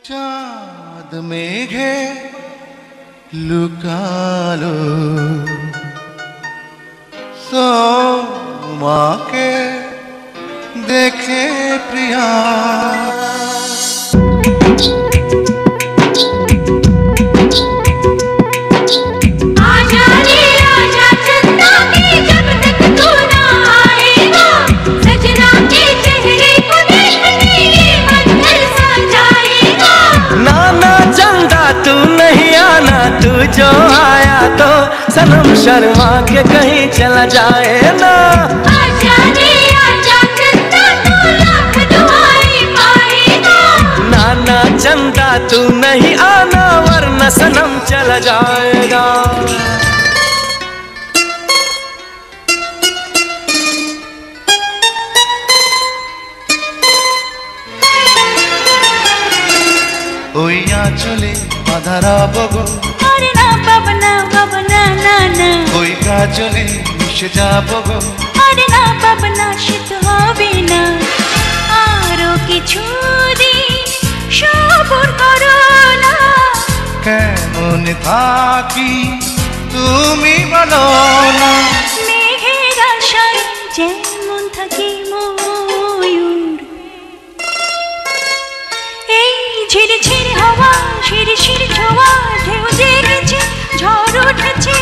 চাঁদ মেঘে লুকালো তোমাকে দেখে প্রিয়া। तू जो आया तो सनम शर्मा के कहीं चला जाए ना। आजा रे आजा चंदा तू लाख दुआएं पाएगा। नाना चंदा तू नहीं आना वरना सनम चला जाएगा। ওই আঁচলে বাঁধারা বগো আরে না পাবনা পাবনা না না। ওই কাজলে মিশে যাবো গো আরে না পাবনা সে তো হবে না। আরো কিছু দিন সবর করো না। কেমন থাকি তুমি বলো না। মেঘের আশায় যেমন থাকে ময়ূর, এই ঝিরঝির হাওয়া শিরশির ছোঁয়া ঢেউ জেগেছে ঝড় উঠেছে।